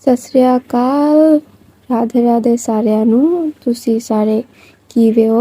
ਸਤਿ ਸ੍ਰੀ ਅਕਾਲ, ਰਾਧੇ ਰਾਧੇ ਸਾਰਿਆਂ ਨੂੰ। ਤੁਸੀਂ ਸਾਰੇ ਕਿਵੇਂ ਹੋ?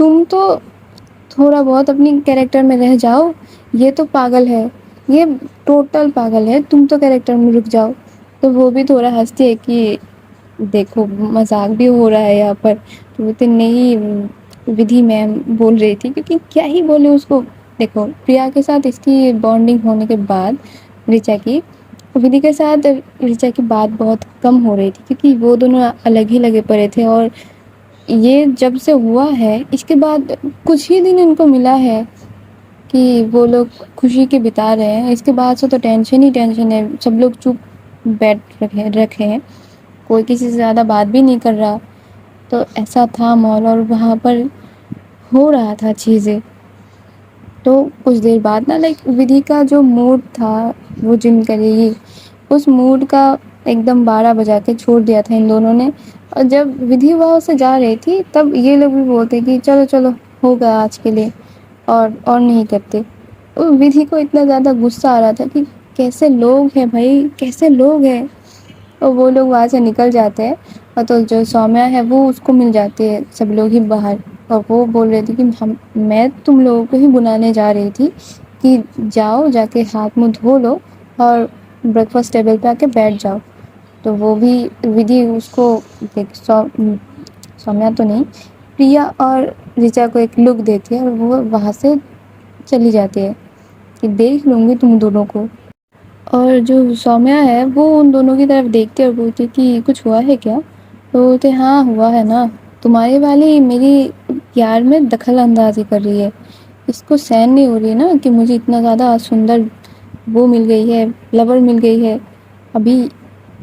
تم تو تھوڑا بہت اپنی کیریکٹر میں رہ جاؤ، یہ تو پاگل ہے، یہ ٹوٹل پاگل ہے، تم تو کیریکٹر میں رک جاؤ۔ تو وہ بھی تھوڑا ہنستی ہے کہ دیکھو مذاق بھی ہو رہا ہے یہاں پر۔ تو وہ تو نہیں، ودھی میم بول رہی تھی، کیونکہ کیا ہی بولے اس کو۔ دیکھو پریا کے ساتھ اس کی بانڈنگ ہونے کے بعد ریچا کی، ودھی کے ساتھ ریچا کی بات بہت کم ہو رہی تھی، کیونکہ وہ دونوں الگ ہی لگے پڑے تھے۔ اور یہ جب سے ہوا ہے اس کے بعد کچھ ہی دن ان کو ملا ہے کہ وہ لوگ خوشی کے بتا رہے ہیں، اس کے بعد سے تو ٹینشن ہی ٹینشن ہے۔ سب لوگ چپ بیٹھ رکھے ہیں، کوئی کسی سے زیادہ بات بھی نہیں کر رہا۔ تو ایسا تھا ماحول، اور وہاں پر ہو رہا تھا چیزیں۔ تو کچھ دیر بعد نا ودھی کا جو موڈ تھا وہ جم کرے گی، اس موڈ کا ایک دم 12 بجا کے چھوڑ دیا تھا ان دونوں نے۔ اور جب ودھی وہاں سے جا رہی تھی تب یہ لوگ بھی بولتے کہ چلو چلو ہو گیا آج کے لیے، اور نہیں کرتے۔ ودھی کو اتنا زیادہ غصہ آ رہا تھا کہ کیسے لوگ ہیں بھائی، کیسے لوگ ہیں۔ اور وہ لوگ وہاں سے نکل جاتے ہیں، اور تو جو سومیا ہے وہ اس کو مل جاتی ہے، سب لوگ ہی باہر۔ اور وہ بول رہی تھی کہ میں تم لوگوں کو ہی بلانے جا رہی تھی کہ جاؤ جا کے ہاتھ منہ دھو لو اور بریک فاسٹ ٹیبل پہ آ کے بیٹھ جاؤ۔ تو وہ بھی ودھی اس کو سومیا تو نہیں، پریا اور ریچا کو ایک لک دیتی ہے، اور وہ وہاں سے چلی جاتی ہے کہ دیکھ لوں گی تم دونوں کو۔ اور جو سومیا ہے وہ ان دونوں کی طرف دیکھتے اور بولتی کہ کچھ ہوا ہے کیا؟ تو بولتے ہاں ہوا ہے نا، تمہاری والی میری پیار میں دخل اندازی کر رہی ہے، اس کو سہن نہیں ہو رہی ہے نا کہ مجھے اتنا زیادہ سندر وہ مل گئی ہے، لور مل گئی ہے۔ ابھی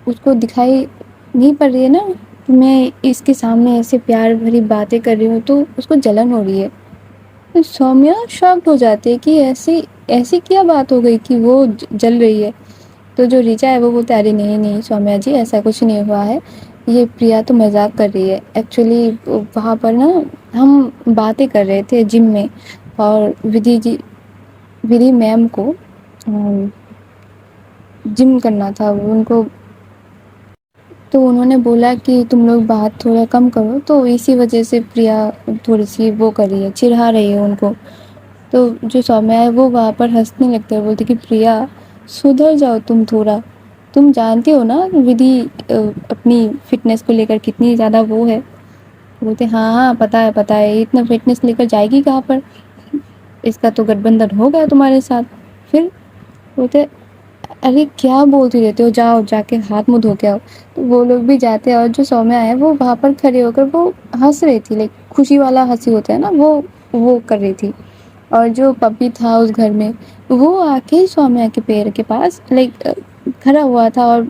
اس کو دکھائی نہیں پڑ رہی ہے نا کہ میں اس کے سامنے ایسے پیار بھری باتیں کر رہی ہوں، تو اس کو جلن ہو رہی ہے۔ تو سومیا شاکڈ ہو جاتی ہے کہ ایسی کیا بات ہو گئی کہ وہ جل رہی ہے۔ تو جو ریچا ہے وہ بولتے ارے نہیں نہیں سومیا جی، ایسا کچھ نہیں ہوا ہے، یہ پریا تو مذاق کر رہی ہے، ایکچولی وہاں پر نا ہم باتیں کر رہے تھے جم میں، اور ودھی میم کو جم کرنا تھا ان کو، تو انہوں نے بولا کہ تم لوگ بات تھوڑا کم کرو، تو اسی وجہ سے پریا تھوڑی سی وہ کر رہی ہے، چڑھا رہی ہے ان کو۔ تو جو سومیا ہے وہ وہاں پر ہنسنے لگتے ہیں، بولتے کہ پریا سدھر جاؤ تم تھوڑا، تم جانتی ہو نا ودھی اپنی فٹنس کو لے کر کتنی زیادہ وہ ہے۔ بولتے ہاں ہاں پتہ ہے، اتنا فٹنس لے کر جائے گی کہاں پر، اس کا تو گٹھ بندھن ہو گیا تمہارے ساتھ۔ پھر بولتے ارے کیا بولتی رہتے ہو، جاؤ جا کے ہاتھ منہ دھو کے آؤ۔ تو وہ لوگ بھی جاتے ہیں، اور جو سومیا ہے وہ وہاں پر کھڑے ہو کر وہ ہنس رہی تھی، خوشی والا ہنسی ہوتا ہے نا وہ کر رہی تھی۔ اور جو پپی تھا اس گھر میں وہ آ کے سومیا کے پیر کے پاس کھڑا ہوا تھا، اور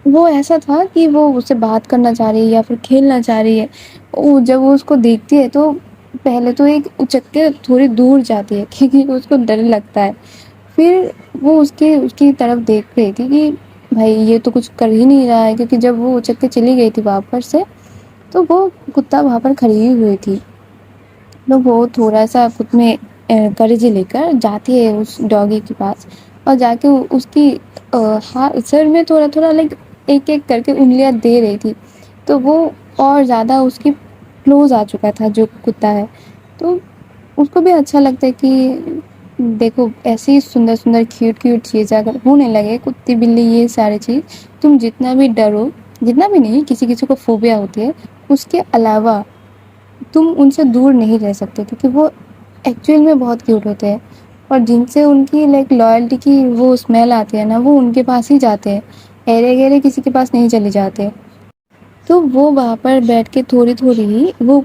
وہ ایسا تھا کہ وہ اس سے بات کرنا چاہ رہی ہے یا پھر کھیلنا چاہ رہی ہے۔ جب وہ اس کو دیکھتی ہے تو پہلے تو ایک اچک کے تھوڑی دور جاتی ہے کیونکہ اس کو ڈر لگتا ہے۔ پھر وہ اس کی طرف دیکھ رہی تھی کہ بھائی یہ تو کچھ کر ہی نہیں رہا ہے، کیونکہ جب وہ اچک کے چلی گئی تھی واپس سے تو وہ کتا وہاں پر کھڑی ہوئی تھی۔ تو وہ تھوڑا سا خود میں کرج لے کر جاتی ہے اس ڈاگی کے پاس، اور جا کے اس کی سر میں تھوڑا تھوڑا ایک ایک کر کے انگلیاں دے رہی تھی۔ تو وہ اور زیادہ اس کی کلوز آ چکا تھا جو کتا ہے۔ تو اس کو بھی اچھا لگتا ہے کہ دیکھو ایسی سندر سندر کیوٹ کیوٹ چیزیں اگر ہونے لگے، کتی بلی یہ سارے چیز، تم جتنا بھی ڈرو، جتنا بھی نہیں، کسی کسی کو فوبیا ہوتی ہے، اس کے علاوہ تم ان سے دور نہیں رہ سکتے، کیونکہ وہ ایکچوئل میں بہت کیوٹ ہوتے ہیں، اور جن سے ان کی لائلٹی کی وہ اسمیل آتی ہے نا وہ ان کے پاس ہی جاتے ہیں، ایرے گیرے کسی کے پاس نہیں چلے جاتے۔ تو وہ وہاں پر بیٹھ کے تھوڑی تھوڑی ہی وہ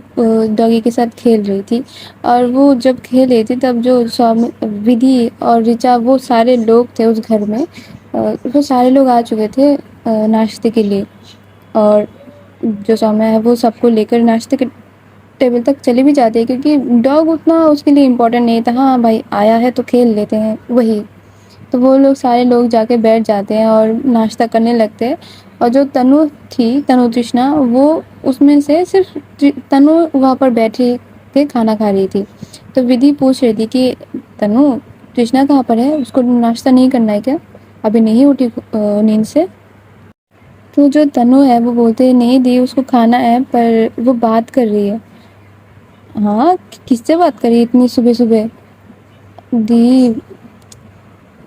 ڈاگی کے ساتھ کھیل رہی تھی، اور وہ جب کھیل رہی تھی تب جو ودھی اور ریچا وہ سارے لوگ تھے اس گھر میں، وہ سارے لوگ آ چکے تھے ناشتے کے لیے، اور جو سومیا ہے وہ سب کو لے کر ناشتے کے ٹیبل تک چلی بھی جاتی ہے، کیونکہ ڈاگ اتنا اس کے لیے امپورٹنٹ نہیں تھا، ہاں بھائی آیا ہے تو کھیل لیتے ہیں وہی۔ تو وہ لوگ سارے لوگ جا کے بیٹھ جاتے ہیں اور ناشتہ کرنے لگتے ہیں، اور جو تنو تھی، تنو ترشنا، وہ اس میں سے صرف تنو وہاں پر بیٹھی کے کھانا کھا رہی تھی۔ تو ودھی پوچھ رہی تھی کہ تنو ترشنا کہاں پر ہے، اس کو ناشتہ نہیں کرنا ہے کیا، ابھی نہیں اٹھی نیند سے؟ تو جو تنو ہے وہ بولتے نہیں دی، اس کو کھانا ہے پر وہ بات کر رہی ہے۔ ہاں کس سے بات کری اتنی صبح صبح؟ دی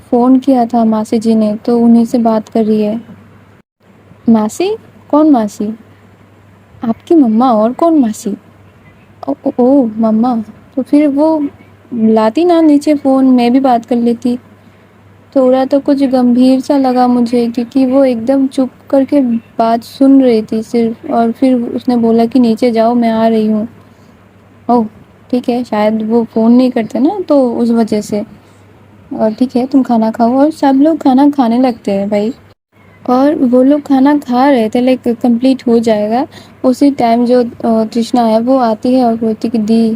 فون کیا تھا ماسی جی نے تو انہیں سے بات کر رہی ہے۔ ماسی؟ کون ماسی؟ آپ کی مما، اور کون ماسی؟ او مما، تو پھر وہ لاتی نا نیچے فون، میں بھی بات کر لیتی۔ تھوڑا تو کچھ گمبھیر سا لگا مجھے کیونکہ وہ ایک دم چپ کر کے بات سن رہی تھی صرف، اور پھر اس نے بولا کہ نیچے جاؤ میں آ رہی ہوں۔ اوہ ٹھیک ہے، شاید وہ فون نہیں کرتے نا تو اس وجہ سے۔ اور ٹھیک ہے تم کھانا کھاؤ، اور سب لوگ کھانا کھانے لگتے ہیں بھائی، اور وہ لوگ کھانا کھا رہے تھے، لائک کمپلیٹ ہو جائے گا اسی ٹائم جو ترشنا ہے وہ آتی ہے اور بولتی کہ دی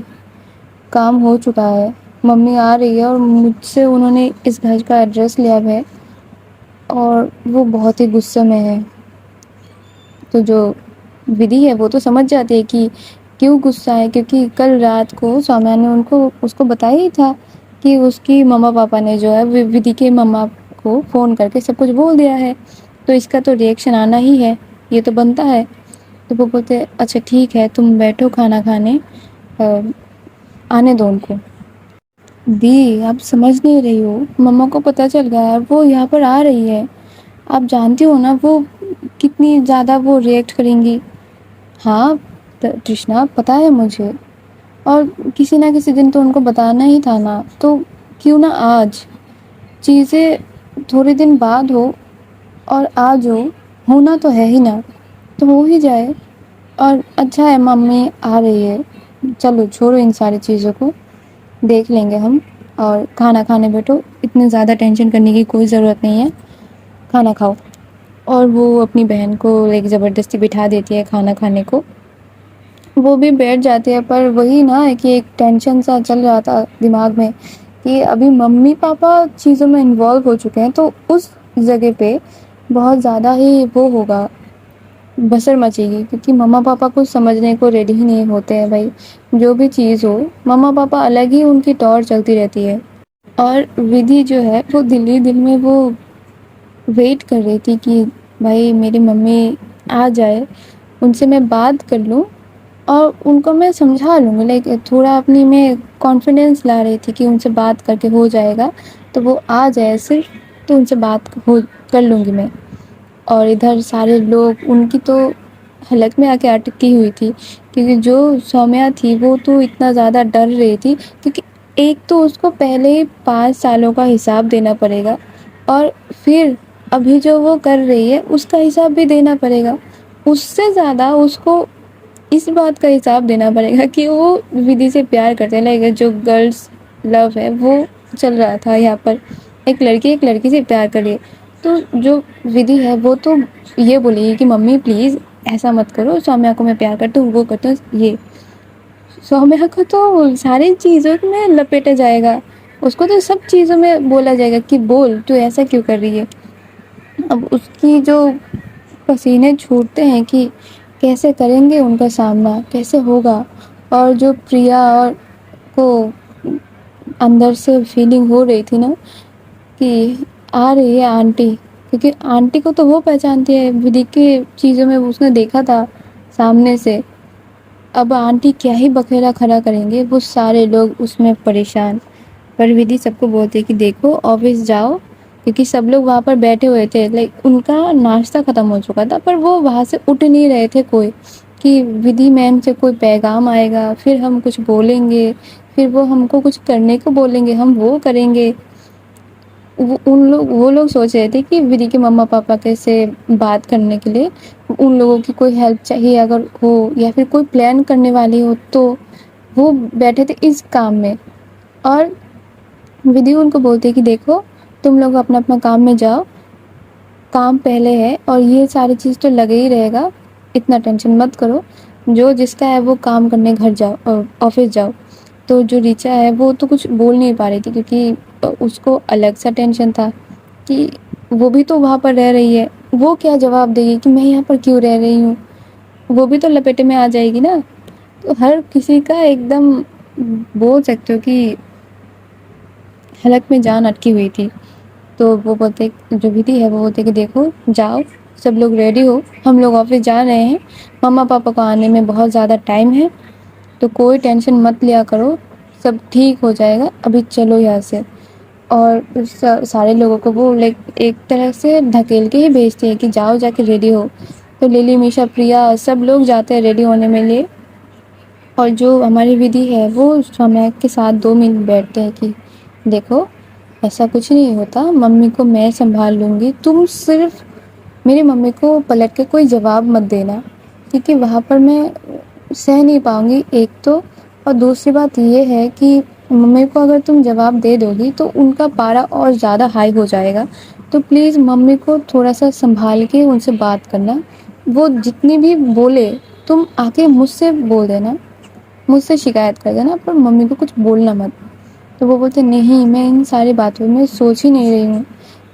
کام ہو چکا ہے، ممی آ رہی ہے اور مجھ سے انہوں نے اس گھر کا ایڈریس لیا ہے اور وہ بہت ہی غصے میں ہے۔ تو جو ودھی ہے وہ تو سمجھ جاتی ہے کہ کیوں غصہ ہے، کیونکہ کل رات کو سومیا نے اس کو بتایا ہی تھا کہ اس کی مما پاپا نے جو ہے ودھی کے مما کو فون کر کے سب کچھ بول دیا ہے، تو اس کا تو ریئیکشن آنا ہی ہے، یہ تو بنتا ہے۔ تو وہ بولتے اچھا ٹھیک ہے تم بیٹھو کھانا کھانے، آنے دو ان کو۔ دی آپ سمجھ نہیں رہی ہو، مما کو پتہ چل گیا ہے، وہ یہاں پر آ رہی ہے، آپ جانتی ہو نا وہ کتنی زیادہ وہ ریئیکٹ کریں گی۔ ہاں ترشنا پتہ ہے مجھے، اور کسی نہ کسی دن تو ان کو بتانا ہی تھا نا، تو کیوں نہ آج چیزیں تھوڑے دن بعد ہو اور آج ہونا تو ہے ہی نا، تو ہو ہی جائے۔ اور اچھا ہے ممی آ رہی ہے، چلو چھوڑو ان ساری چیزوں کو، دیکھ لیں گے ہم، اور کھانا کھانے بیٹھو، اتنے زیادہ ٹینشن کرنے کی کوئی ضرورت نہیں ہے، کھانا کھاؤ۔ اور وہ اپنی بہن کو ایک زبردستی بٹھا دیتی ہے کھانا کھانے کو، وہ بھی بیٹھ جاتی ہے، پر وہی نا کہ ایک ٹینشن سا چل رہا تھا دماغ میں کہ ابھی ممی پاپا چیزوں میں انوالو ہو چکے ہیں، تو اس جگہ پہ بہت زیادہ ہی وہ ہوگا، بسر مچے گی، کیونکہ مما پاپا کو سمجھنے کو ریڈی ہی نہیں ہوتے ہیں بھائی، جو بھی چیز ہو مما پاپا الگ ہی ان کی ٹور چلتی رہتی ہے۔ اور ودھی جو ہے وہ دل ہی دل میں وہ ویٹ کر رہی تھی کہ بھائی میری ممی آ جائے، ان سے میں بات کر لوں اور ان کو میں سمجھا لوں گی، لائک تھوڑا اپنی میں کانفیڈینس لا رہی تھی کہ ان سے بات کر کے ہو جائے گا، تو وہ آ جائے صرف تو ان سے بات کر لوں گی میں۔ اور ادھر سارے لوگ ان کی تو حلق میں آ کے اٹکی ہوئی تھی، کیونکہ جو سومیا تھی وہ تو اتنا زیادہ ڈر رہی تھی، کیونکہ ایک تو اس کو پہلے ہی 5 سالوں کا حساب دینا پڑے گا، اور پھر ابھی جو وہ کر رہی ہے اس کا حساب بھی دینا پڑے گا، اس سے زیادہ اس کو اس بات کا حساب دینا پڑے گا کہ وہ ودھی سے پیار کرتے ہیں، لائک جو گرلس لو ہے وہ چل رہا تھا یہاں پر، ایک لڑکی سے پیار کریے، تو جو ودھی ہے وہ تو یہ بولے گی کہ ممی پلیز ایسا مت کرو، سومیا کو میں پیار کرتا ہوں، وہ کرتا ہوں، یہ سومیا کو تو ساری چیزوں میں لپیٹا جائے گا، اس کو تو سب چیزوں میں بولا جائے گا کہ بول تو ایسا کیوں کر رہی ہے۔ اب اس کی جو پسینے چھوٹتے ہیں کہ کیسے کریں گے ان کا سامنا، کیسے ہوگا، اور جو پریا اور کو اندر سے فیلنگ ہو رہی تھی نا کہ آ رہی ہے آنٹی، کیونکہ آنٹی کو تو وہ پہچانتی ہے، ودھی کی چیزوں میں اس نے دیکھا تھا سامنے سے، اب آنٹی کیا ہی بکھیرا کھڑا کریں گے، وہ سارے لوگ اس میں پریشان۔ پر ودھی سب کو بولتی ہے کہ دیکھو آفس جاؤ، کیونکہ سب لوگ وہاں پر بیٹھے ہوئے تھے، لائک ان کا ناشتہ ختم ہو چکا تھا، پر وہ وہاں سے اٹھ نہیں رہے تھے کوئی، کہ ودھی میم سے کوئی پیغام آئے گا، پھر ہم کچھ بولیں گے، پھر وہ ہم کو کچھ کرنے کو بولیں گے، ہم وہ کریں گے۔ وہ لوگ سوچ رہے تھے کہ ودھی کے مما پاپا کیسے بات کرنے کے لیے ان لوگوں کی کوئی ہیلپ چاہیے اگر ہو، یا پھر کوئی پلان کرنے والی ہو، تو وہ بیٹھے تھے اس کام میں، اور ودھی ان کو بولتے کہ دیکھو تم لوگ اپنا اپنا کام میں جاؤ، کام پہلے ہے، اور یہ ساری چیز تو لگے ہی رہے گا، اتنا ٹینشن مت کرو، جو جس کا ہے وہ کام کرنے گھر جاؤ، آفس جاؤ۔ تو جو ریچا ہے وہ تو کچھ بول نہیں پا رہی تھی، کیونکہ اس کو الگ سا ٹینشن تھا کہ وہ بھی تو وہاں پر رہ رہی ہے، وہ کیا جواب دے گی کہ میں یہاں پر کیوں رہ رہی ہوں، وہ بھی تو لپیٹے میں آ جائے گی نا۔ تو ہر کسی کا ایک دم بول سکتے ہو کہ حلق میں جان اٹکی ہوئی تھی۔ تو وہ بولتے، جو ودھی ہے وہ بولتے کہ دیکھو جاؤ سب لوگ ریڈی ہو، ہم لوگ آفس جا رہے ہیں، مما پاپا کو آنے میں بہت زیادہ ٹائم ہے، تو کوئی ٹینشن مت لیا کرو, سب ٹھیک ہو جائے گا, ابھی چلو یہاں سے. اور سارے لوگوں کو وہ ایک طرح سے دھکیل کے ہی بھیجتی ہے کہ جاؤ جا کے ریڈی ہو. تو للی, میشا, پریا سب لوگ جاتے ہیں ریڈی ہونے میں لیے. اور جو ہماری ودھی ہے وہ سومیا کے ساتھ 2 منٹ بیٹھتے ہیں کہ دیکھو ایسا کچھ نہیں ہوتا, ممی کو میں سنبھال لوں گی, تم صرف میری ممی کو پلٹ کے کوئی جواب مت دینا, کیونکہ وہاں پر میں سہ نہیں پاؤں گی ایک تو, اور دوسری بات یہ ہے کہ ممی کو اگر تم جواب دے دو گی تو ان کا پارا اور زیادہ ہائی ہو جائے گا. تو پلیز ممی کو تھوڑا سا سنبھال کے ان سے بات کرنا. وہ جتنی بھی بولے تم آ کے مجھ سے بول دینا, مجھ سے شکایت کر دینا, پر ممی کو کچھ بولنا مت. تو وہ بولتے نہیں, میں ان ساری باتوں میں سوچ ہی نہیں رہی ہوں.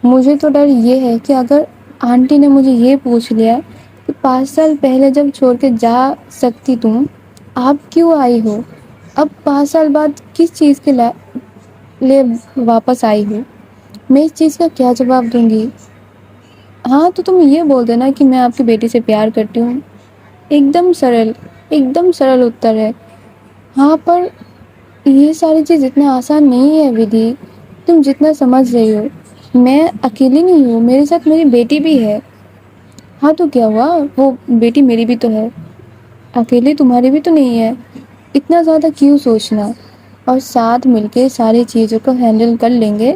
مجھے تو ڈر یہ ہے کہ اگر آنٹی نے مجھے یہ پوچھ لیا کہ 5 سال پہلے جب چھوڑ کے جا سکتی تم, آپ کیوں آئی ہو, اب 5 سال بعد کس چیز کے لیے واپس آئی ہو, میں اس چیز کا کیا جواب دوں گی. ہاں تو تم یہ بول دینا کہ میں آپ کی بیٹی سے پیار کرتی ہوں. ایک دم سرل, ایک دم سرل اتر ہے. ہاں پر یہ ساری چیز اتنا آسان نہیں ہے ودھی, تم جتنا سمجھ رہی ہو. میں اکیلی نہیں ہوں, میرے ساتھ میری بیٹی بھی ہے. ہاں تو کیا ہوا, وہ بیٹی میری بھی تو ہے, اکیلے تمہاری بھی تو نہیں ہے. اتنا زیادہ کیوں سوچنا, اور ساتھ مل کے ساری چیزوں کو ہینڈل کر لیں گے.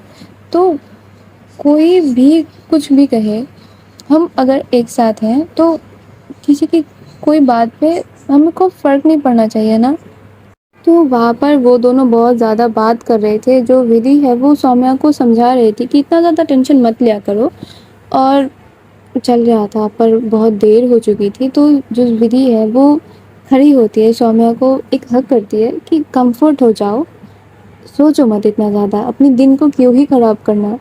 تو کوئی بھی کچھ بھی کہے, ہم اگر ایک ساتھ ہیں تو کسی کی کوئی بات پہ ہمیں کو فرق نہیں پڑنا چاہیے نا. تو وہاں پر وہ دونوں بہت زیادہ بات کر رہے تھے. جو ودھی ہے وہ سومیا کو سمجھا رہی تھی کہ اتنا زیادہ ٹینشن مت لیا کرو, اور چل رہا تھا پر بہت دیر ہو چکی تھی. تو جو ودھی ہے وہ کھڑی ہوتی ہے, سومیا کو ایک حگ کرتی ہے کہ کمفرٹ ہو جاؤ, سوچو مت اتنا زیادہ, اپنے دن کو کیوں ہی خراب کرنا.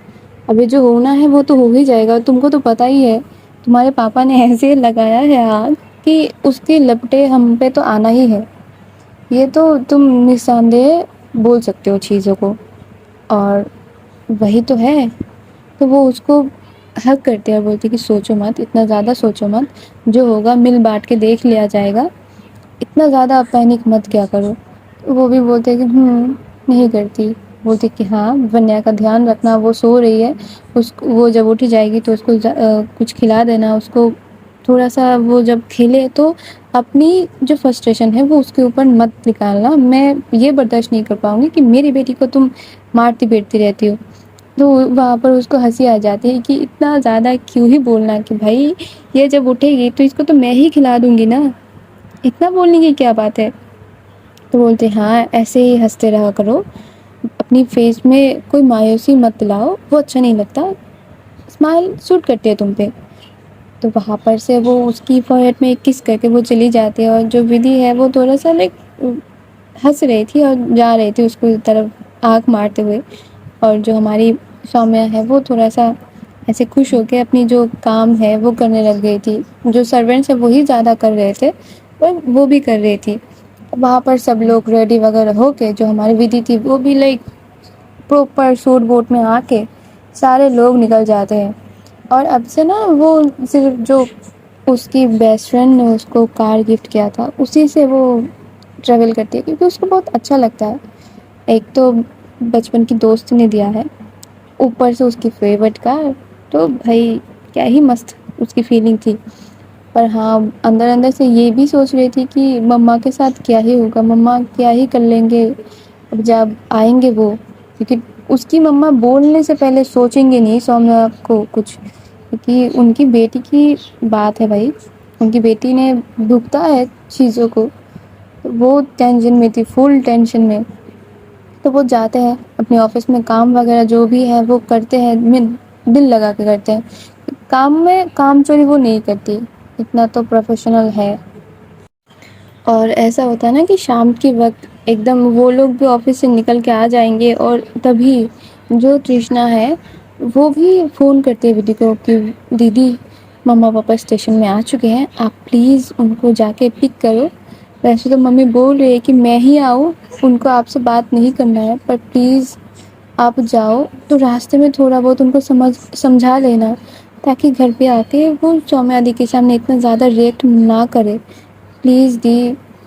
ابھی جو ہونا ہے وہ تو ہو ہی جائے گا, تم کو تو پتا ہی ہے تمہارے پاپا نے ایسے لگایا ہے ہاتھ کہ اس کی لپٹیں ہم پہ تو آنا ہی ہے. یہ تو تم نساندہ بول سکتے ہو چیزوں کو, اور وہی تو ہے. تو وہ اس کو حگ کرتے اور بولتی کہ سوچو مت, اتنا زیادہ سوچو مت, جو ہوگا مل بانٹ کے دیکھ لیا جائے گا, اتنا زیادہ پینک مت کیا کرو. وہ بھی بولتے کہ نہیں کرتی. بولتی کہ ہاں ونیا کا دھیان رکھنا, وہ سو رہی ہے, وہ جب اٹھ جائے گی تو اس کو کچھ کھلا دینا. اس کو تھوڑا سا وہ جب کھیلے تو اپنی جو فرسٹریشن ہے وہ اس کے اوپر مت نکالنا. میں یہ برداشت نہیں کر پاؤں گی کہ میری بیٹی کو تم مارتی پیٹتی رہتی ہو. تو وہاں پر اس کو ہنسی آ جاتی ہے کہ اتنا زیادہ کیوں ہی بولنا, کہ بھائی یہ جب اٹھے گی تو اس کو تو میں ہی کھلا دوں گی نا, اتنا بولنے کی کیا بات ہے. تو بولتے ہاں ایسے ہی ہنستے رہا کرو, اپنی فیس میں کوئی مایوسی مت لاؤ, وہ اچھا نہیں لگتا, اسمائل سوٹ کرتی ہے تم پہ. تو وہاں پر سے وہ اس کی فوہیڈ میں ایک کس کر کے وہ چلی جاتی ہے. اور جو ودھی ہے وہ تھوڑا سا ہنس رہی تھی اور جا رہی تھی اس کو طرف آنکھ مارتے ہوئے. اور جو ہماری سومیا ہے وہ تھوڑا سا ایسے خوش ہو کے اپنی جو کام ہے وہ کرنے لگ گئی تھی. جو سرونٹس ہے وہی زیادہ کر رہے تھے پر وہ بھی کر رہی تھی. وہاں پر سب لوگ ریڈی وغیرہ ہو کے, جو ہماری ودھی تھی وہ بھی پراپر سوٹ بوٹ میں آ کے سارے لوگ نکل جاتے ہیں. اور اب سے نا وہ صرف جو اس کی بیسٹ فرینڈ نے اس کو کار گفٹ کیا تھا اسی سے وہ ٹریول کرتی ہے, کیونکہ اس کو بہت اچھا لگتا ہے. ایک تو بچپن کی دوست نے دیا ہے, اوپر سے اس کی فیورٹ کار, تو بھائی کیا ہی مست اس کی فیلنگ تھی. پر ہاں اندر اندر سے یہ بھی سوچ رہی تھی کہ مما کے ساتھ کیا ہی ہوگا, مما کیا ہی کر لیں گے اب جب آئیں گے وہ. کیونکہ اس کی مما بولنے سے پہلے سوچیں گے نہیں سومیا کو کچھ, کیونکہ ان کی بیٹی کی بات ہے بھائی, ان کی بیٹی نے بھگتا ہے چیزوں کو. وہ ٹینشن میں تھی, فل ٹینشن میں. تو وہ جاتے ہیں اپنے آفس میں, کام وغیرہ جو بھی ہے وہ کرتے ہیں, دل لگا کے کرتے ہیں. کام میں کام چوری وہ نہیں کرتی, اتنا تو پروفیشنل ہے. اور ایسا ہوتا ہے نا کہ شام کے وقت ایک دم وہ لوگ بھی آفس سے نکل کے آ جائیں گے, اور تبھی جو ترشنا ہے وہ بھی فون کرتی ہے ودھی کو کہ دیدی مما پاپا اسٹیشن میں آ چکے ہیں, آپ پلیز ان کو جا کے پک کرو. ویسے تو ممی بول رہی ہے کہ میں ہی آؤں, ان کو آپ سے بات نہیں کرنا ہے, پر پلیز آپ جاؤ. تو راستے میں تھوڑا بہت ان کو سمجھا لینا, تاکہ گھر پہ آ کے وہ سومیا دی کے سامنے اتنا زیادہ ریئیکٹ نہ کرے. پلیز دی,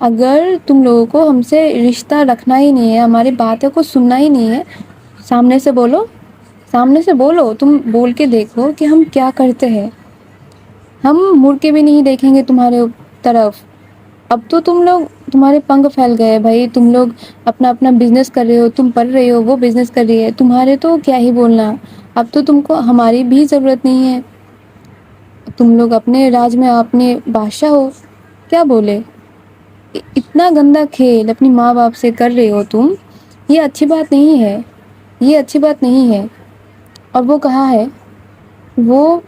اگر تم لوگوں کو ہم سے رشتہ رکھنا ہی نہیں ہے, ہماری باتوں کو سننا ہی نہیں ہے, سامنے سے بولو, سامنے سے بولو, تم بول کے دیکھو کہ ہم کیا کرتے ہیں. ہم مڑ کے بھی نہیں دیکھیں گے تمہارے طرف. اب تو تم لوگ, تمہارے پنکھ پھیل گئے بھائی, تم لوگ اپنا اپنا بزنس کر رہے ہو, تم پڑھ رہے ہو, وہ بزنس کر رہی ہے, تمہارے تو کیا ہی بولنا. اب تو تم کو ہماری بھی ضرورت نہیں ہے, تم لوگ اپنے راج میں اپنے بادشاہ ہو. کیا بولے, اتنا گندا کھیل اپنی ماں باپ سے کر رہے ہو تم, یہ اچھی بات نہیں ہے, یہ اچھی بات نہیں ہے. اور وہ کہاں ہے, وہ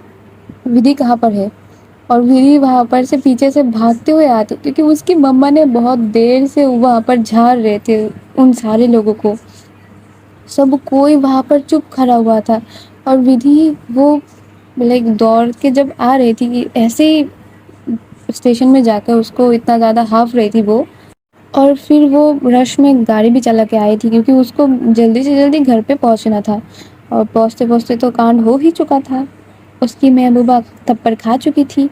ودھی کہاں پر ہے؟ اور ودھی وہاں پر سے پیچھے سے بھاگتے ہوئے آتے, کیونکہ اس کی مما نے بہت دیر سے وہاں پر جھاڑ رہے تھے ان سارے لوگوں کو. سب کوئی وہاں پر چپ کھڑا ہوا تھا, اور ودھی وہ لائک دوڑ کے جب آ رہی تھی کہ ایسے ہی اسٹیشن میں جا کر اس کو اتنا زیادہ ہاف رہی تھی وہ, اور پھر وہ رش میں گاڑی بھی چلا کے آئی تھی, کیونکہ اس کو جلدی سے جلدی گھر پہ پہنچنا تھا. اور پہنچتے پہنچتے تو کانڈ ہو ہی چکا تھا, اس کی محبوبہ تھپڑ کھا چکی تھی.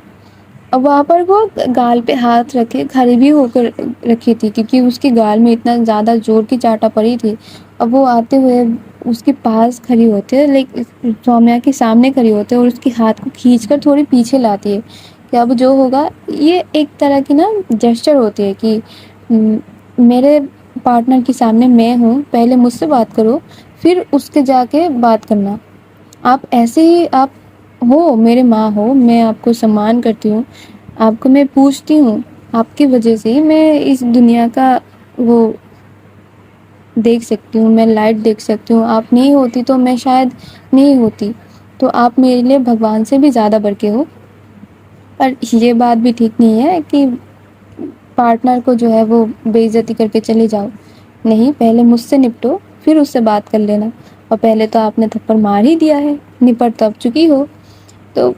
اب وہاں پر وہ گال پہ ہاتھ رکھے کھڑی بھی ہو کر رکھی تھی, کیونکہ اس کی گال میں اتنا زیادہ زور کی چاٹا پڑی تھی. اب وہ آتے ہوئے اس کے پاس کھڑی ہوتے, لائک سومیہ کے سامنے کھڑی ہوتے, اور اس کے ہاتھ کو کھینچ کر تھوڑی پیچھے لاتی ہے کہ اب جو ہوگا. یہ ایک طرح کی نا جیسچر ہوتی ہے کہ میرے پارٹنر کے سامنے میں ہوں, پہلے مجھ سے بات کرو, پھر اس کے جا کے بات کرنا. آپ ایسے ہی آپ ہو, میرے ماں ہو, میں آپ کو سمان کرتی ہوں, آپ کو میں پوچھتی ہوں, آپ کی وجہ سے ہی میں اس دنیا کا وہ دیکھ سکتی ہوں, میں لائٹ دیکھ سکتی ہوں. آپ نہیں ہوتی تو میں شاید نہیں ہوتی, تو آپ میرے لیے بھگوان سے بھی زیادہ بڑھ کے ہو. پر یہ بات بھی ٹھیک نہیں ہے کہ پارٹنر کو جو ہے وہ بے عزتی کر کے چلے جاؤ. نہیں, پہلے مجھ سے نپٹو, پھر اس سے بات کر لینا. اور پہلے تو آپ نے تھپڑ مار ہی دیا ہے, نپٹ تو اب چکی ہو. تو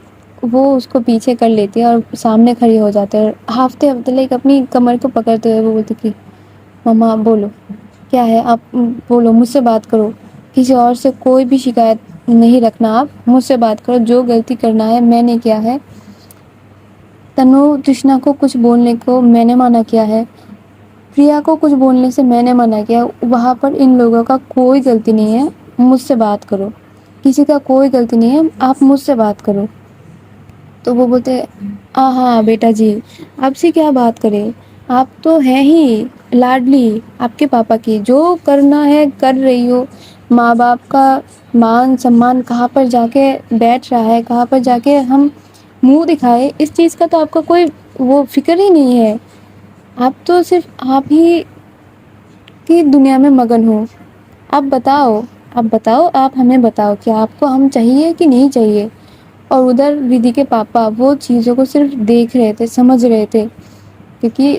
وہ اس کو پیچھے کر لیتی ہے اور سامنے کھڑی ہو جاتے ہیں, ہافتے ہفتے لائک اپنی کمر کو پکڑتے ہوئے. وہ بولتی کہ مما بولو کیا ہے, آپ بولو, مجھ سے بات کرو, کسی اور سے کوئی بھی شکایت نہیں رکھنا, آپ مجھ سے بات کرو, جو غلطی کرنا ہے میں نے کیا ہے. تنو تشنا کو کچھ بولنے کو میں نے منع کیا ہے, پریا کو کچھ بولنے سے میں نے منع کیا. وہاں پر ان لوگوں کا کوئی غلطی نہیں ہے, مجھ سے بات کرو, کسی کا کوئی غلطی نہیں ہے, آپ مجھ سے بات کرو. تو وہ بولتے ہاں بیٹا جی, آپ سے کیا بات کریں, آپ تو ہیں ہی لاڈلی آپ کے پاپا کی, جو کرنا ہے کر رہی ہو. ماں باپ کا مان سمان کہاں پر جا کے بیٹھ رہا ہے, کہاں پر جا کے ہم منہ دکھائے, اس چیز کا تو آپ کا کوئی وہ فکر ہی نہیں ہے. آپ تو صرف آپ ہی کی دنیا میں مگن ہو. آپ بتاؤ, آپ بتاؤ, آپ ہمیں بتاؤ کہ آپ کو ہم چاہیے کہ نہیں چاہیے. اور ادھر ودھی کے پاپا وہ چیزوں کو صرف دیکھ رہے تھے, سمجھ رہے تھے, کیونکہ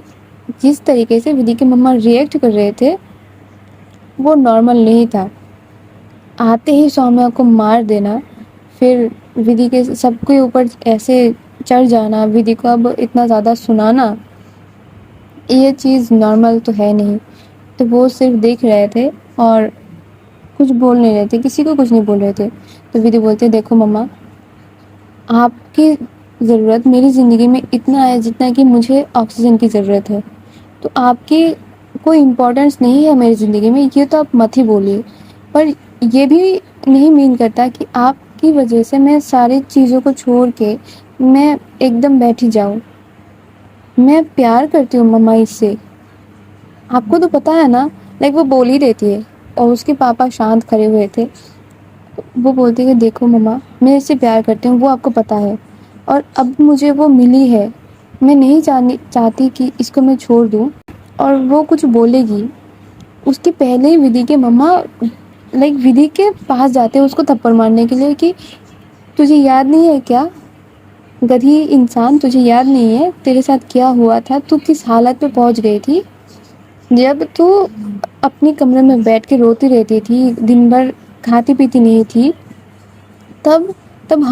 جس طریقے سے ودھی کے مما ریئیکٹ کر رہے تھے وہ نارمل نہیں تھا. آتے ہی سومیہ کو مار دینا, پھر ودھی کے سب کے اوپر ایسے چڑھ جانا, ودھی کو اب اتنا زیادہ سنانا, یہ چیز نارمل تو ہے نہیں. تو وہ صرف دیکھ رہے تھے اور کچھ بول نہیں رہے تھے, کسی کو کچھ نہیں بول رہے تھے. تو ودھی بولتے دیکھو مما, آپ کی ضرورت میری زندگی میں اتنا ہے جتنا کہ مجھے آکسیجن کی ضرورت ہے. تو آپ کی کوئی امپورٹینس نہیں ہے میری زندگی میں, یہ تو آپ مت ہی بولیے. پر یہ بھی نہیں مین کرتا کہ آپ کی وجہ سے میں ساری چیزوں کو چھوڑ کے میں ایک دم بیٹھی جاؤں. میں پیار کرتی ہوں مما اس سے, آپ کو تو پتا ہے نا. لائک وہ بول ہی دیتی ہے, اور اس کے پاپا شانت کھڑے ہوئے تھے. وہ بولتی کہ دیکھو مما, میں اس سے پیار کرتی ہوں, وہ آپ کو پتا ہے, اور اب مجھے وہ ملی ہے, میں نہیں چاہتی کہ اس کو میں چھوڑ دوں. اور وہ کچھ بولے گی اس کے پہلے ہی ودھی کے مما لائک ودھی کے پاس جاتے ہیں اس کو تھپڑ مارنے کے لیے کہ تجھے یاد نہیں ہے کیا, گدھی انسان, تجھے یاد نہیں ہے تیرے ساتھ کیا ہوا تھا, تو کس حالت میں پہنچ گئی تھی جب تو اپنی کمرے میں بیٹھ کے روتی رہتی تھی, دن بھر کھاتی پیتی نہیں تھی. تب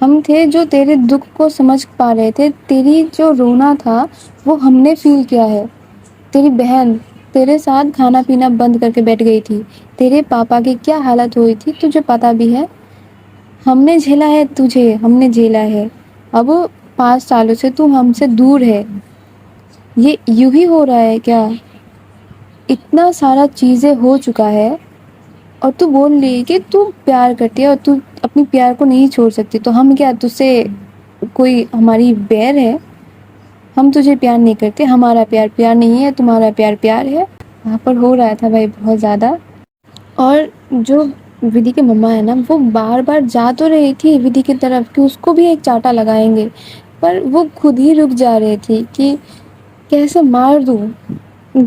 ہم تھے جو تیرے دکھ کو سمجھ پا رہے تھے. تیری جو رونا تھا وہ ہم نے فیل کیا ہے. تیری بہن تیرے ساتھ کھانا پینا بند کر کے بیٹھ گئی تھی, تیرے پاپا کی کیا حالت ہوئی تھی تجھے پتا بھی ہے. ہم نے جھیلا ہے تجھے, ہم نے جھیلا ہے. اب 5 سالوں سے تو ہم سے دور ہے, یہ یوں ہی ہو رہا ہے کیا؟ اتنا سارا چیزیں ہو چکا ہے اور تو بول رہی ہے کہ تو پیار کرتی ہے اور تو اپنی پیار کو نہیں چھوڑ سکتی، تو ہم کیا تجھ سے کوئی ہماری بیر ہے؟ ہم تجھے پیار نہیں کرتے، ہمارا پیار پیار نہیں ہے، تمہارا پیار پیار ہے۔ وہاں پر ہو رہا تھا بھائی بہت زیادہ۔ اور جو ودھی کے مما ہے نا، وہ بار بار جا تو رہی تھی ودھی کی طرف کہ اس کو بھی ایک چاٹا لگائیں گے، پر وہ خود ہی رک جا رہی تھی کہ کیسے مار دوں۔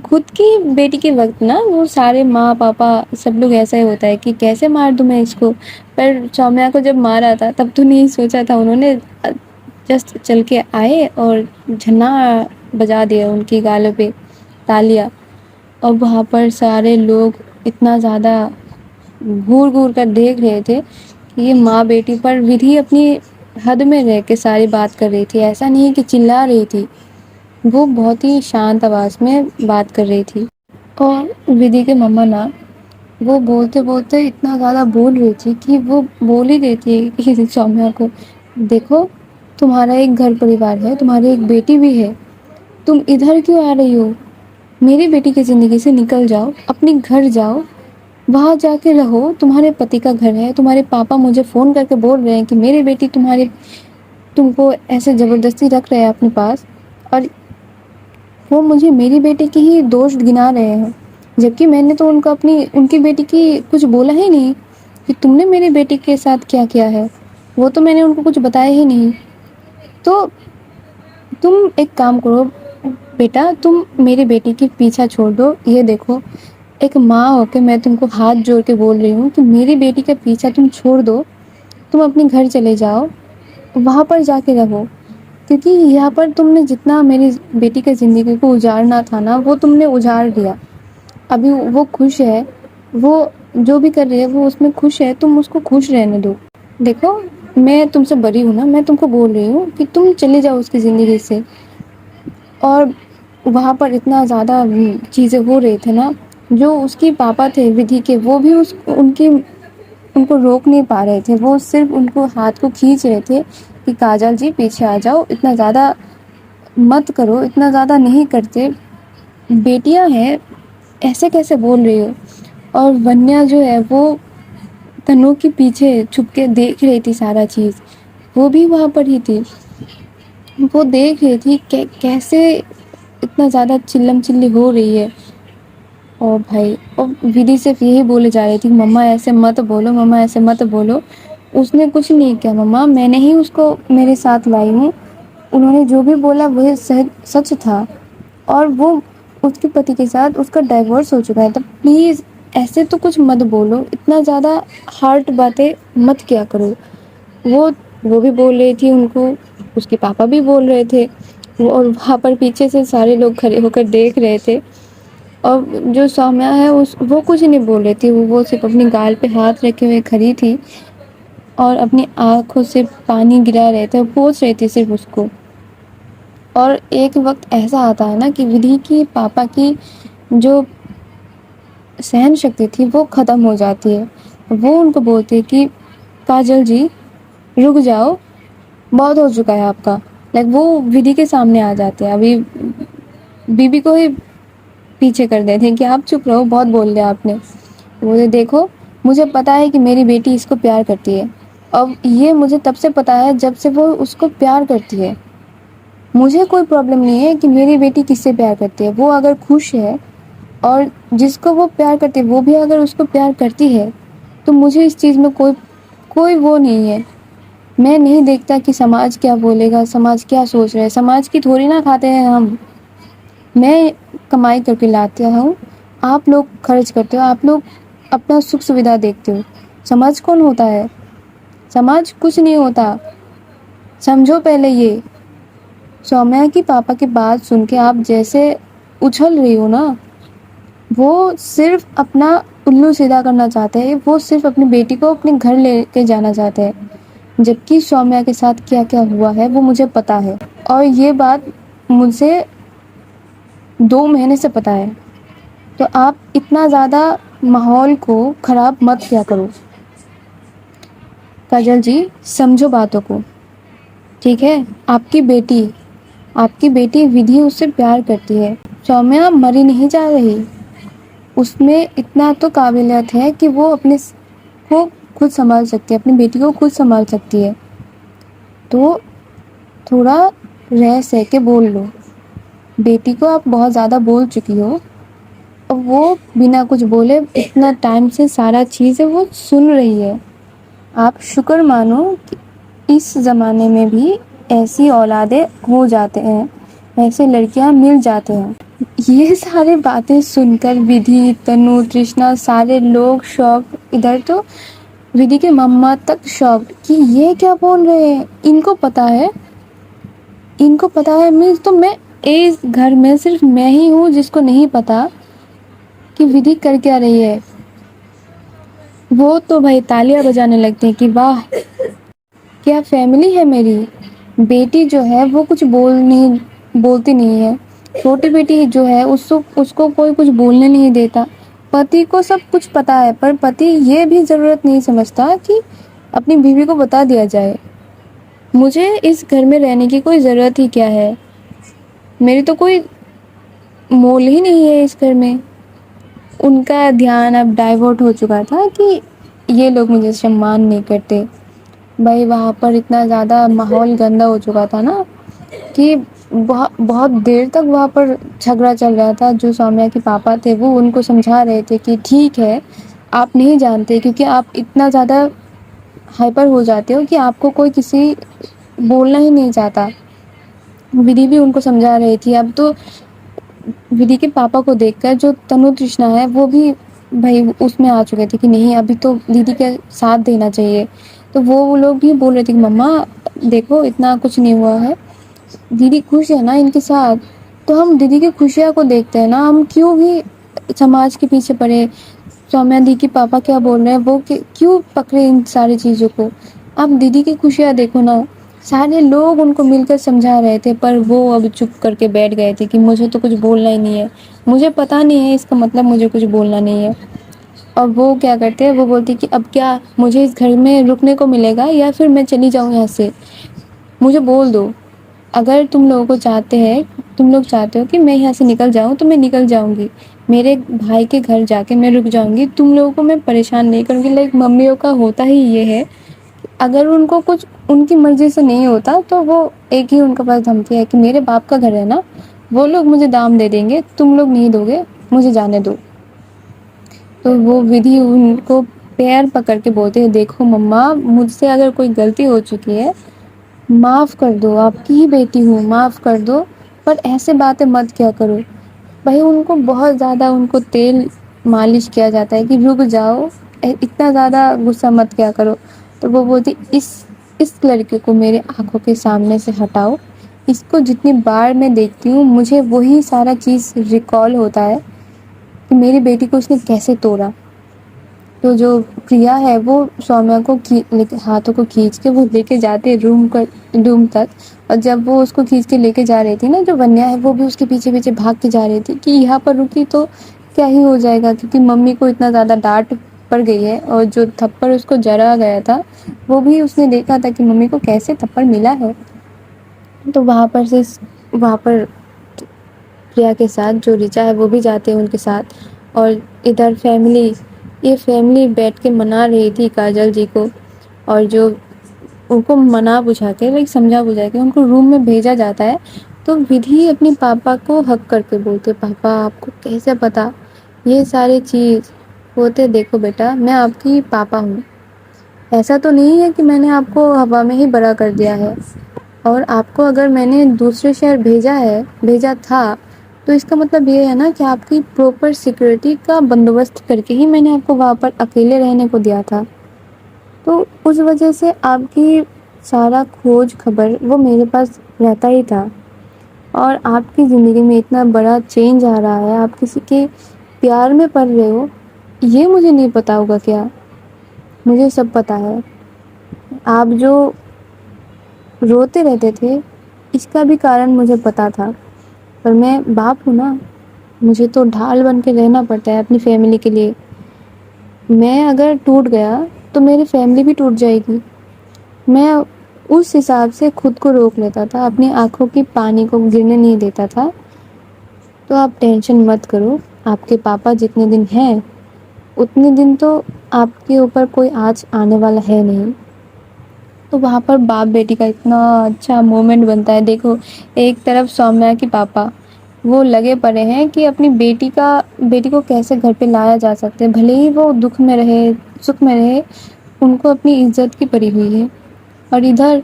خود کی بیٹی کے وقت نا وہ سارے ماں پاپا سب لوگ ایسا ہی ہوتا ہے کہ کیسے مار دوں میں اس کو، پر سومیا کو جب مارا تھا تب تو نہیں سوچا تھا، انہوں نے جسٹ چل کے آئے اور جھنا بجا دیا ان کی گالوں پہ تالیاں، اور وہاں پر سارے لوگ اتنا زیادہ گھور گھور کر دیکھ رہے تھے کہ یہ ماں بیٹی پر ودھی اپنی حد میں رہ کے ساری بات کر رہی تھی، ایسا نہیں کہ چلا رہی تھی، وہ بہت ہی شانت آواز میں بات کر رہی تھی۔ اور ودھی کے مما نا وہ بولتے بولتے اتنا زیادہ بول رہی تھی کہ وہ بول ہی دیتی کہ سومیا کو، دیکھو تمہارا ایک گھر پریوار ہے، تمہاری ایک بیٹی بھی ہے، تم ادھر کیوں آ رہی ہو؟ میری بیٹی کی زندگی سے نکل جاؤ، اپنے گھر جاؤ، وہاں جا کے رہو، تمہارے پتی کا گھر ہے، تمہارے پاپا مجھے فون کر کے بول رہے ہیں کہ میری بیٹی تم کو ایسے زبردستی رکھ رہے ہیں اپنے پاس، اور وہ مجھے میری بیٹی کی ہی دوست گنا رہے ہیں، جبکہ میں نے تو ان کی بیٹی کی کچھ بولا ہی نہیں کہ تم نے میری بیٹی کے ساتھ کیا کیا ہے، وہ تو میں نے ان کو کچھ بتایا ہی نہیں۔ تو تم ایک کام کرو بیٹا، تم میری بیٹی کے پیچھا چھوڑ دو، یہ دیکھو ایک ماں ہو کے میں تم کو ہاتھ جوڑ کے بول رہی ہوں کہ میری بیٹی کا پیچھا تم چھوڑ دو، تم اپنے گھر چلے جاؤ، وہاں پر جا کے رہو، کیونکہ یہاں پر تم نے جتنا میری بیٹی کی زندگی کو اجاڑنا تھا نا وہ تم نے اجاڑ دیا۔ ابھی وہ خوش ہے، وہ جو بھی کر رہی ہے وہ اس میں خوش ہے، تم اس کو خوش رہنے دو۔ دیکھو میں تم سے بری ہوں نا، میں تم کو بول رہی ہوں کہ تم چلے جاؤ اس کی زندگی سے۔ اور وہاں پر اتنا زیادہ چیزیں ہو رہی تھے نا، جو اس کے پاپا تھے ودھی کے، وہ بھی ان کو روک نہیں پا رہے تھے، وہ صرف ان کو ہاتھ کو کھینچ رہے تھے کہ کاجل جی پیچھے آ جاؤ، اتنا زیادہ مت کرو، اتنا زیادہ نہیں کرتے، بیٹیاں ہیں ایسے کیسے بول رہی ہو۔ اور ونیا جو ہے وہ تنو کے پیچھے چھپ کے دیکھ رہی تھی سارا چیز، وہ بھی وہاں پر ہی تھی، وہ دیکھ رہی تھی کہ کیسے اتنا زیادہ چلم چلی ہو رہی ہے۔ اور بھائی اور ودھی صرف یہی بولے جا رہی تھی مما ایسے مت بولو، مما ایسے مت بولو، اس نے کچھ نہیں کیا مما، میں نے ہی اس کو میرے ساتھ لائی ہوں، انہوں نے جو بھی بولا وہ سچ تھا، اور وہ اس کے پتی کے ساتھ اس کا ڈائیورس ہو چکا ہے، تو پلیز ایسے تو کچھ مت بولو، اتنا زیادہ ہارٹ باتیں مت کیا کرو۔ وہ بھی بول رہی تھی ان کو، اس کے پاپا بھی بول رہے تھے، اور وہاں پر پیچھے سے سارے لوگ کھڑے ہو کر دیکھ رہے تھے، اور جو سومیا ہے وہ کچھ نہیں بول رہی تھی، وہ صرف اپنی گال پہ ہاتھ رکھے ہوئے کھڑی تھی اور اپنی آنکھوں سے پانی گرا رہے تھے، پوچھ رہی تھی صرف اس کو۔ اور ایک وقت ایسا آتا ہے نا کہ ودھی کی پاپا کی جو سہن شکتی تھی وہ ختم ہو جاتی ہے، وہ ان کو بولتی ہے کہ کاجل جی رک جاؤ، بہت ہو چکا ہے آپ کا، وہ ودھی کے سامنے آ جاتے ہیں، ابھی بیوی کو ہی پیچھے کر دیتے ہیں کہ آپ چپ رہو، بہت بول لیا آپ نے، وہ دیکھو مجھے پتا ہے کہ میری بیٹی اس کو پیار کرتی ہے، اب یہ مجھے تب سے پتا ہے جب سے وہ اس کو پیار کرتی ہے، مجھے کوئی پرابلم نہیں ہے کہ میری بیٹی کس سے پیار کرتی ہے، وہ اگر خوش ہے اور جس کو وہ پیار کرتی ہے وہ بھی اگر اس کو پیار کرتی ہے تو مجھے اس چیز میں کوئی وہ نہیں ہے، میں نہیں دیکھتا کہ سماج کیا بولے گا، سماج کیا سوچ رہا ہے، سماج کی تھوڑی نہ کھاتے ہیں ہم، میں کمائی کر کے لاتی ہوں، آپ لوگ خرچ کرتے ہو، آپ لوگ اپنا سکھ سویدھا دیکھتے ہو، سماج کون ہوتا ہے؟ سماج کچھ نہیں ہوتا، سمجھو پہلے یہ۔ سومیا کی پاپا کی بات سن کے آپ جیسے اچھل رہی ہو نا، وہ صرف اپنا الو سیدھا کرنا چاہتے ہیں، وہ صرف اپنی بیٹی کو اپنے گھر لے کے جانا چاہتے ہیں، جبکہ سومیا کے ساتھ کیا کیا ہوا ہے وہ مجھے پتا ہے، اور یہ بات مجھے 2 مہینے سے پتا ہے، تو آپ اتنا زیادہ ماحول کو خراب مت کیا کرو۔ کاجل جی سمجھو باتوں کو، ٹھیک ہے؟ آپ کی بیٹی آپ کی بیٹی ودھی اس سے پیار کرتی ہے. سومیا مری نہیں جا رہی. اس میں اتنا تو قابلیت ہے کہ وہ اپنے کو خود سنبھال سکتی ہے, اپنی بیٹی کو خود سنبھال سکتی ہے. تو تھوڑا رہ سہ کے بول لو. بیٹی کو آپ بہت زیادہ بول چکی ہو, وہ بنا کچھ بولے اتنا ٹائم سے سارا چیز ہے وہ سن رہی ہے. آپ شکر مانو کہ اس زمانے میں بھی ایسی اولادیں ہو جاتے ہیں, ایسے لڑکیاں مل جاتے ہیں. یہ سارے باتیں سن کر ودھی, تنو, ترشنا سارے لوگ شوق. ادھر تو ودھی کے مما تک شوق کہ یہ کیا بول رہے ہیں, ان کو پتا ہے, ان کو پتا ہے. تو میں اس گھر میں صرف میں ہی ہوں جس کو نہیں پتا کہ ودھی کر کیا رہی ہے. وہ تو بھائی تالیاں بجانے لگتے ہیں کہ واہ کیا فیملی ہے میری. بیٹی جو ہے وہ کچھ بولتی نہیں ہے. چھوٹی بیٹی جو ہے اس کو کوئی کچھ بولنے نہیں دیتا. پتی کو سب کچھ پتا ہے, پر پتی یہ بھی ضرورت نہیں سمجھتا کہ اپنی بیوی کو بتا دیا جائے. مجھے اس گھر میں رہنے کی کوئی ضرورت ہی کیا ہے, میری تو کوئی مول ہی نہیں ہے اس گھر میں. ان کا دھیان اب ڈائیورٹ ہو چکا تھا کہ یہ لوگ مجھے سمان نہیں کرتے. بھائی وہاں پر اتنا زیادہ ماحول گندا ہو چکا تھا نا کہ بہت دیر تک وہاں پر جھگڑا چل رہا تھا. جو سومیا کے پاپا تھے وہ ان کو سمجھا رہے تھے کہ ٹھیک ہے, آپ نہیں جانتے کیونکہ آپ اتنا زیادہ ہائپر ہو جاتے ہو کہ آپ کو کوئی کسی بولنا ہی نہیں چاہتا. ودھی بھی ان کو سمجھا رہی تھی. اب تو ودھی کے پاپا کو دیکھ کر جو تنو ترشنا ہے وہ بھی بھائی اس میں آ چکے تھے کہ نہیں ابھی تو دیدی کا ساتھ دینا چاہیے. تو وہ لوگ بھی بول رہے تھے کہ مما دیکھو اتنا کچھ نہیں ہوا ہے, دیدی خوش ہے نا ان کے ساتھ. تو ہم دیدی کی خوشیاں کو دیکھتے ہیں نا, ہم کیوں بھی سماج کے پیچھے پڑے. سومیا دی کے پاپا کیا بول رہے ہیں وہ کیوں پکڑے ان ساری چیزوں کو. اب دیدی کی خوشیاں دیکھو نا. سارے لوگ ان کو مل کر سمجھا رہے تھے پر وہ اب چپ کر کے بیٹھ گئے تھے کہ مجھے تو کچھ بولنا ہی نہیں ہے, مجھے پتا نہیں ہے اس کا مطلب مجھے کچھ بولنا نہیں ہے. اور وہ کیا کرتے ہیں, وہ بولتی کہ اب کیا مجھے اس گھر میں رکنے کو ملے گا یا پھر میں چلی جاؤں یہاں سے. مجھے بول دو, اگر تم لوگ چاہتے ہو کہ میں یہاں سے نکل جاؤں تو میں نکل جاؤں گی. میرے بھائی کے گھر جا کے میں رک جاؤں گی, تم لوگوں کو میں پریشان نہیں کروں گی. لائک ممیوں کا ہوتا ہی یہ ہے, اگر ان کو کچھ ان کی مرضی سے نہیں ہوتا تو وہ ایک ہی ان کے پاس دھمکی ہے کہ میرے باپ کا گھر ہے نا, وہ لوگ مجھے دام دے دیں گے, تم لوگ نہیں دو گے, مجھے جانے دو. تو وہ ودھی ان کو پیر پکڑ کے بولتے ہیں دیکھو مما مجھ سے اگر کوئی غلطی ہو چکی ہے معاف کر دو, آپ کی ہی بیٹی ہوں, معاف کر دو, پر ایسے باتیں مت کیا کرو. بھائی ان کو بہت زیادہ ان کو تیل مالش کیا جاتا ہے کہ رک جاؤ, اتنا زیادہ غصہ مت کیا کرو. تو وہ بولتی اس لڑکے کو میرے آنکھوں کے سامنے سے ہٹاؤ. اس کو جتنی بار میں دیکھتی ہوں مجھے وہی سارا چیز ریکال ہوتا ہے کہ میری بیٹی کو اس نے کیسے توڑا. تو جو پریا ہے وہ سومیا کو ہاتھوں کو کھینچ کے وہ لے کے جاتے روم تک. اور جب وہ اس کو کھینچ کے لے کے جا رہی تھی نا, جو ونیا ہے وہ بھی اس کے پیچھے پیچھے بھاگ کے جا رہی تھی کہ یہاں پر رکی تو کیا ہی ہو جائے گا, کیونکہ ممی کو اتنا زیادہ ڈانٹ پڑ گئی ہے. اور جو تھپڑ اس کو جڑا گیا تھا وہ بھی اس نے دیکھا تھا کہ ممی کو کیسے تھپڑ ملا ہے. تو وہاں پر پریا کے ساتھ جو ریچا ہے وہ بھی جاتے ہیں ان کے ساتھ. اور ادھر یہ فیملی بیٹھ کے منا رہی تھی کاجل جی کو, اور جو ان کو سمجھا بجھا کے ان کو روم میں بھیجا جاتا ہے. تو ودھی اپنے پاپا کو حق کر کے بولتے, پاپا آپ کو کیسے پتا یہ ساری چیز ہوتے. دیکھو بیٹا میں آپ کی پاپا ہوں, ایسا تو نہیں ہے کہ میں نے آپ کو ہوا میں ہی بڑا کر دیا ہے. اور آپ کو اگر میں نے دوسرے شہر بھیجا تھا تو اس کا مطلب یہ ہے نا کہ آپ کی پراپر سیکورٹی کا بندوبست کر کے ہی میں نے آپ کو وہاں پر اکیلے رہنے کو دیا تھا. تو اس وجہ سے آپ کی سارا کھوج خبر وہ میرے پاس رہتا ہی تھا. اور آپ کی زندگی میں اتنا بڑا چینج آ رہا ہے, آپ کسی کے پیار میں پڑ رہے ہو, یہ مجھے نہیں پتا ہوگا کیا, مجھے سب پتا ہے. آپ جو روتے رہتے تھے اس کا بھی کارن مجھے پتا تھا, پر میں باپ ہوں نا, مجھے تو ڈھال بن کے رہنا پڑتا ہے اپنی فیملی کے لیے. میں اگر ٹوٹ گیا تو میری فیملی بھی ٹوٹ جائے گی. میں اس حساب سے خود کو روک لیتا تھا, اپنی آنکھوں کی پانی کو گرنے نہیں دیتا تھا. تو آپ ٹینشن مت کرو, آپ کے پاپا جتنے دن ہیں اتنے دن تو آپ کے اوپر کوئی آنچ آنے والا ہے نہیں. تو وہاں پر باپ بیٹی کا اتنا اچھا مومنٹ بنتا ہے. دیکھو ایک طرف سومیہ کی پاپا وہ لگے پڑے ہیں کہ اپنی بیٹی کو کیسے گھر پہ لایا جا سکتے, بھلے ہی وہ دکھ میں رہے سکھ میں رہے, ان کو اپنی عزت کی پڑی ہوئی ہے. اور ادھر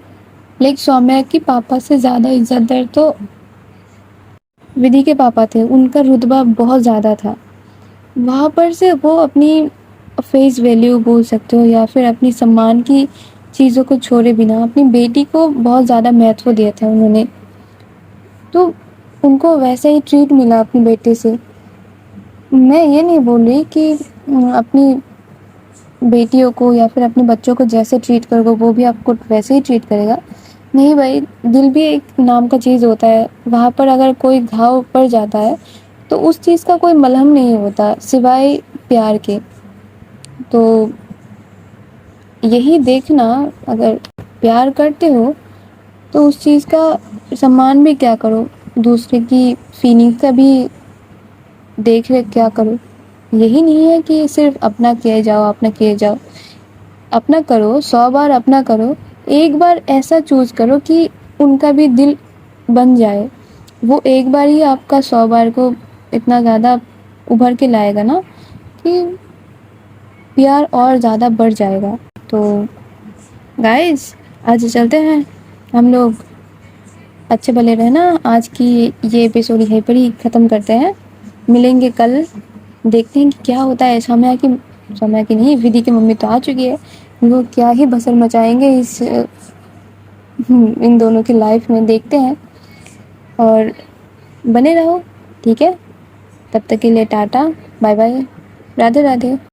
لیک سومیہ کی پاپا سے زیادہ عزت در تو ودھی کے پاپا تھے, ان کا رتبہ بہت زیادہ تھا. وہاں پر سے وہ اپنی فیس ویلیو بول سکتے ہو یا پھر اپنی سمان کی چیزوں کو چھوڑے بنا اپنی بیٹی کو بہت زیادہ مہتو دیا تھا انہوں نے. تو ان کو ویسا ہی ٹریٹ ملا اپنی بیٹے سے. میں یہ نہیں بول رہی کہ اپنی بیٹیوں کو یا پھر اپنے بچوں کو جیسے ٹریٹ کرو گے وہ بھی آپ کو ویسے ہی ٹریٹ کرے گا. نہیں بھائی, دل بھی ایک نام کا چیز ہوتا ہے, وہاں پر اگر کوئی گھاؤ پڑ جاتا ہے تو اس چیز کا کوئی ملہم نہیں ہوتا سوائے پیار کے. تو یہی دیکھنا, اگر پیار کرتے ہو تو اس چیز کا سمان بھی کیا کرو, دوسرے کی فیلنگ کا بھی دیکھ ریکھ کیا کرو. یہی نہیں ہے کہ صرف اپنا کیے جاؤ, اپنا کرو, 100 بار اپنا کرو, ایک بار ایسا چوز کرو کہ ان کا بھی دل بن جائے. وہ ایک بار ہی آپ کا 100 بار کو اتنا زیادہ ابھر کے لائے گا نا کہ پیار اور زیادہ بڑھ جائے گا. تو گائز آج چلتے ہیں ہم لوگ, اچھے بھلے رہنا. آج کی یہ ایپیسوڈ یہیں پر ہی ختم کرتے ہیں, ملیں گے کل, دیکھتے ہیں کہ کیا ہوتا ہے. سومیہ کی نہیں, ودھی کی ممی تو آ چکی ہے, وہ کیا ہی بسر مچائیں گے ان دونوں کی لائف میں, دیکھتے ہیں. اور بنے رہو, ٹھیک ہے, تب تک کے لیے ٹاٹا, بائے بائے, رادھے رادھے.